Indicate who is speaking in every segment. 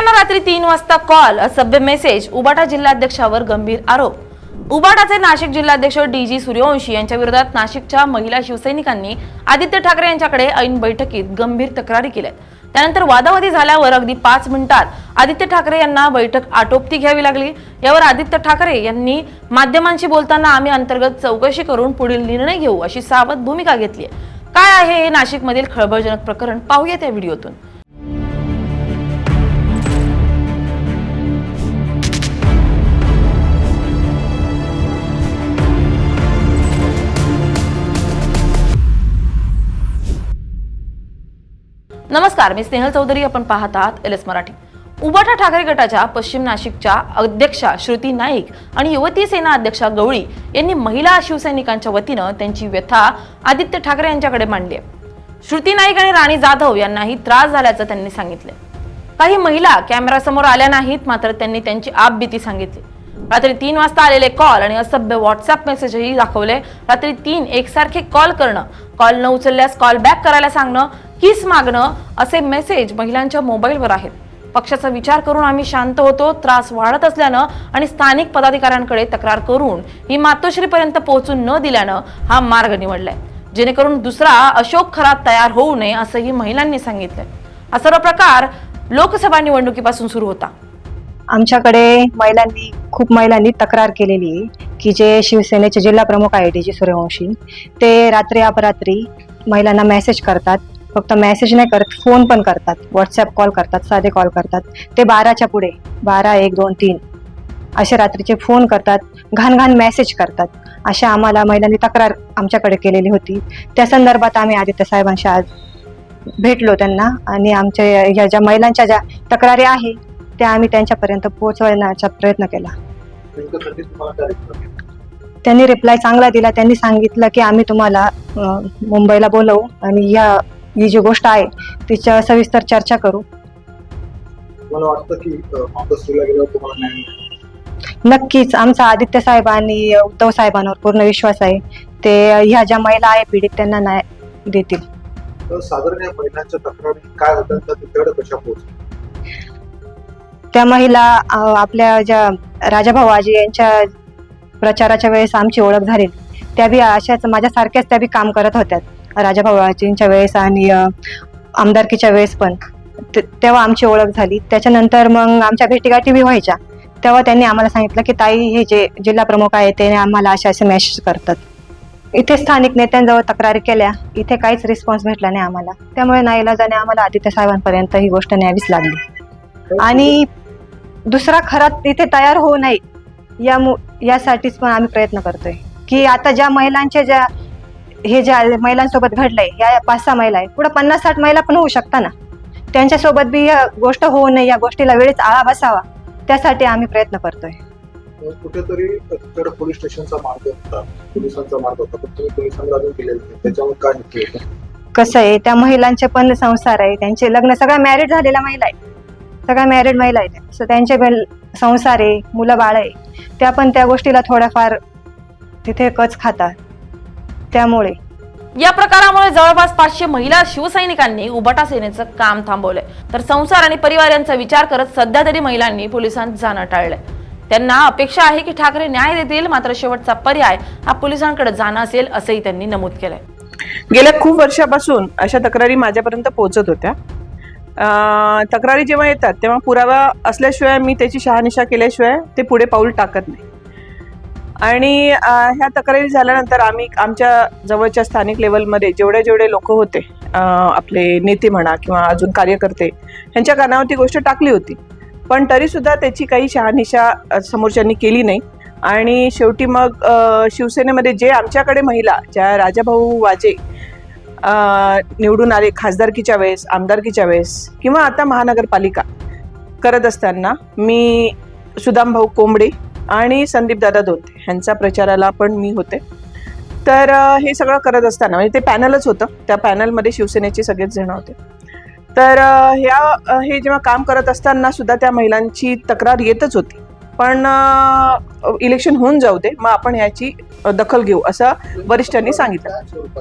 Speaker 1: शिवसेनेनं रात्री 3 वाजता कॉल, असभ्य मेसेज, उबाटा जिल्हाध्यक्षावर गंभीर आरोप। उबाटाचे नाशिक जिल्हाध्यक्ष DG सूर्यवंशी यांच्या विरोधात नाशिकच्या महिला शिवसैनिकांनी आदित्य ठाकरे यांच्याकडे ऐन बैठकीत गंभीर तक्रारी केल्या। त्यानंतर वादावादी झाल्यावर अगदी 5 मिनिटात आदित्य ठाकरे यांना बैठक आटोपती घ्यावी लागली। यावर आदित्य ठाकरे यांनी माध्यमांशी बोलताना आम्ही अंतर्गत चौकशी करून पुढील निर्णय घेऊ अशी सावध भूमिका घेतली। काय आहे हे नाशिकमधील खळबळजनक प्रकरण, पाहूया त्या व्हिडिओतून। नमस्कार, मी स्नेहल चौधरी, आपण पाहत आहात LS मराठी। उबाटा ठाकरे गटाच्या पश्चिम नाशिकच्या अध्यक्षा श्रुती नाईक आणि युवती सेना अध्यक्षा गवळी यांनी महिला शिवसैनिकांच्या वतीनं त्यांची व्यथा आदित्य ठाकरे यांच्याकडे मांडली आहे। श्रुती नाईक आणि राणी जाधव यांनाही त्रास झाल्याचं त्यांनी सांगितले। काही महिला कॅमेरासमोर आल्या नाहीत, मात्र त्यांनी त्यांची आपबीती सांगितली। रात्री 3 वाजता आलेले कॉल आणि असभ्य व्हॉट्सअप मेसेजही दाखवले। रात्री 3 एकसारखे कॉल करणं, कॉल न उचलल्यास कॉल बॅक करायला सांगणं, किस मागणं असे मेसेज महिलांच्या मोबाईलवर आहेत। पक्षाचा विचार करून आम्ही शांत होतो, त्रास वाढत असल्यानं आणि स्थानिक पदाधिकाऱ्यांकडे तक्रार करून ही मातोश्रीपर्यंत पोहोचून न दिल्यानं हा मार्ग निवडलाय, जेणेकरून दुसरा अशोक खरात तयार होऊ नये असंही महिलांनी सांगितलंय। हा सर्व प्रकार लोकसभा निवडणुकीपासून सुरू होता।
Speaker 2: आमच्याकडे खूप महिलांनी तक्रार केलेली आहे की जे शिवसेनेचे जिल्हा प्रमुख आहे DG सूर्यवंशी, ते रात्री अपरात्री महिलांना मेसेज करतात। फक्त मेसेज नाही करत, फोन पण करतात, व्हॉट्सअप कॉल करतात, साधे कॉल करतात। ते 12च्या पुढे 12, 1, 2, 3 असे रात्रीचे फोन करतात, घाण मेसेज करतात। अशा आम्हाला महिलांनी तक्रार आमच्याकडे केलेली होती। त्या संदर्भात आम्ही आदित्य साहेबांशी आज भेटलो त्यांना, आणि आमच्या या ज्या महिलांच्या ज्या तक्रारी आहे त्या आम्ही त्यांच्यापर्यंत पोहोचवण्याचा प्रयत्न केला। त्यांनी रिप्लाय चांगला दिला। त्यांनी सांगितलं की आम्ही तुम्हाला मुंबईला बोलवू आणि ही जी गोष्ट आहे तिच्या सविस्तर चर्चा करू।
Speaker 3: मला वाटतं की मातोश्रीला गेल्यावर तुम्हाला न्याय
Speaker 2: नक्कीच आमचा आदित्य साहेब आणि उद्धव साहेबांवर पूर्ण विश्वास आहे। ते ह्या ज्या महिला आहे पीडित त्यांना न्याय देतील।
Speaker 3: तर साधारण या महिलांच्या तक्रारी काय होतात, तर तिकडे कशा पोहोचतात?
Speaker 2: त्या महिला आपल्या ज्या राजाभाऊ आजी यांच्या प्रचाराच्या वेळेस आमची ओळख झाली, त्या बी अशाच माझ्यासारख्याच त्या बी काम करत होत्या राजाभाऊ आजींच्या वेळेस आणि आमदारकीच्या वेळेस पण। तेव्हा आमची ओळख झाली। त्याच्यानंतर मग आमच्या भेटीगाठी बी व्हायच्या, तेव्हा त्यांनी आम्हाला सांगितलं की ताई हे जे जिल्हा प्रमुख आहे ते आम्हाला असे मेसेज करतात। इथे स्थानिक नेत्यांजवळ तक्रारी केल्या, इथे काहीच रिस्पॉन्स भेटला नाही आम्हाला। त्यामुळे नाईलाजाने आम्हाला आदित्य साहेबांपर्यंत ही गोष्ट न्यावीच लागली। आणि दुसरा खरात इथे तयार होऊ नये यासाठीच पण आम्ही प्रयत्न करतोय की आता ज्या महिलांच्या ज्या महिलांसोबत घडलंय, या 5-6 महिला आहे, पुढे 50-60 महिला पण होऊ शकता ना, त्यांच्यासोबत बी या गोष्ट होऊ नये, या गोष्टीला वेळेच आळा बसावा, त्यासाठी आम्ही प्रयत्न करतोय।
Speaker 3: कुठेतरी तिकडे पोलीस स्टेशनचा मार्ग होता, पोलिसांचा मार्ग होता, पण तुम्ही पोलिसांना अजून केलेलं नाही, त्याच्यावर काय नक्की?
Speaker 2: कसं आहे, त्या महिलांचे पण संसार आहे, त्यांचे लग्न, सगळ्या मॅरिड झालेल्या महिला आहेत, सगळ्या मॅरिड महिला आहेत, त्यांचे पण संसार आहे, मुलं बाळ आहे, त्या पण त्या गोष्टीला थोड्याफार तिथे कच खातात। त्यामुळे
Speaker 1: या प्रकारामुळे जवळपास 500 महिला शिवसैनिकांनी उबाटा सेनेचं काम थांबवलंय, तर संसार आणि परिवार यांचा विचार करत सध्या तरी महिलांनी पोलिसांत जाणं टाळलंय। त्यांना अपेक्षा आहे की ठाकरे न्याय देतील, मात्र शेवटचा पर्याय हा पोलिसांकडे जाणं असेल असंही त्यांनी नमूद केलंय।
Speaker 4: गेल्या खूप वर्षापासून अशा तक्रारी माझ्यापर्यंत पोहोचत होत्या। तक्रारी जेव्हा येतात तेव्हा पुरावा असल्याशिवाय मी त्याची शहानिशा केल्याशिवाय ते पुढे पाऊल टाकत नाही। आणि ह्या तक्रारी झाल्यानंतर आम्ही आमच्या जवळच्या स्थानिक लेवलमध्ये जेवढे लोक होते, आपले नेते म्हणा किंवा अजून कार्यकर्ते, यांच्या कानावर ती गोष्ट टाकली होती, पण तरीसुद्धा त्याची काही शहानिशा समोरच्यांनी केली नाही। आणि शेवटी मग शिवसेनेमध्ये जे आमच्याकडे महिला, ज्या राजाभाऊ वाजे निवडून आले खासदारकीच्या वेळेस, आमदारकीच्या वेळेस किंवा आता महानगरपालिका करत असताना, मी सुदामभाऊ कोंबडे आणि संदीप दादा धोते ह्यांचा प्रचाराला पण मी होते। तर हे सगळं करत असताना, म्हणजे ते पॅनलच होतं, त्या पॅनलमध्ये शिवसेनेचे सगळेच जण होते। तर हे जेव्हा काम करत असताना सुद्धा त्या महिलांची तक्रार येतच होती, पण इलेक्शन होऊन जाऊ दे, मग आपण याची दखल घेऊ असं वरिष्ठांनी सांगितलं।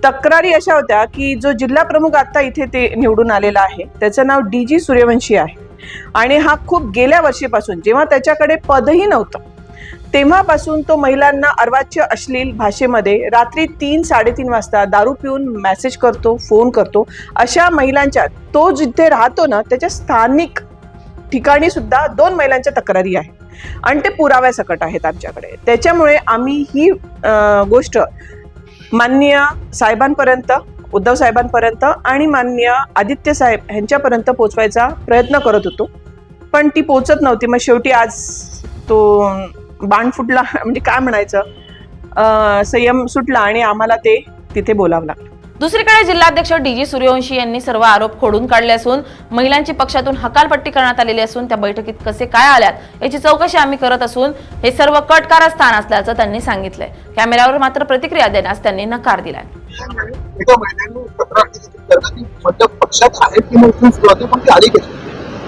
Speaker 4: तक्रारी अशा होत्या की जो जिल्हा प्रमुख आता इथे ते निवडून आलेला आहे त्याचं नाव DG सूर्यवंशी आहे, आणि हा खूप गेल्या वर्षीपासून, जेव्हा त्याच्याकडे पदही नव्हतं तेव्हापासून तो महिलांना अर्वाच्य अश्लील भाषेमध्ये रात्री 3-3:30 वाजता दारू पिऊन मेसेज करतो, फोन करतो. अशा महिलांच्या, तो जिथे राहतो ना त्याच्या स्थानिक ठिकाणी सुद्धा 2 महिलांच्या तक्रारी आहेत आणि ते पुराव्यासकट आहेत आमच्याकडे. त्याच्यामुळे आम्ही ही गोष्ट माननीय साहेबांपर्यंत, उद्धव साहेबांपर्यंत आणि माननीय आदित्य साहेब यांच्यापर्यंत पोचवायचा प्रयत्न करत होतो, पण ती पोचत नव्हती. मग शेवटी आज तो बाण फुटला, म्हणजे काय म्हणायचं, संयम सुटला आणि आम्हाला ते तिथे बोलावं लागलं.
Speaker 1: दुसरीकडे जिल्हाध्यक्ष DG सूर्यवंशी यांनी सर्व आरोप खोडून काढले असून महिलांची पक्षातून हकालपट्टी करण्यात आलेली असून त्या बैठकीत कसे काय आल्यात याची चौकशी आम्ही करत असून हे सर्व कट कारस्थान असल्याचं त्यांनी सांगितलंय. कॅमेऱ्यावर मात्र प्रतिक्रिया देण्यास त्यांनी नकार दिलाय.
Speaker 3: एका महिन्याने तक्रार केली की पक्षात आहे की नाही सुरुवाती, पण ती आली कशी?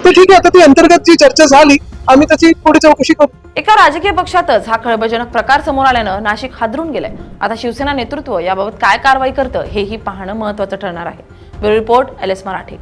Speaker 3: तर ठीक आहे, आता ती अंतर्गत जी चर्चा झाली आम्ही त्याची पुढे चौकशी करू.
Speaker 1: एका राजकीय पक्षातच हा खळबळजनक प्रकार समोर आल्यानं नाशिक हादरून गेलंय. आता शिवसेना नेतृत्व याबाबत काय कारवाई करतं हेही पाहणं महत्त्वाचं ठरणार आहे. Bureau report LS Marathi.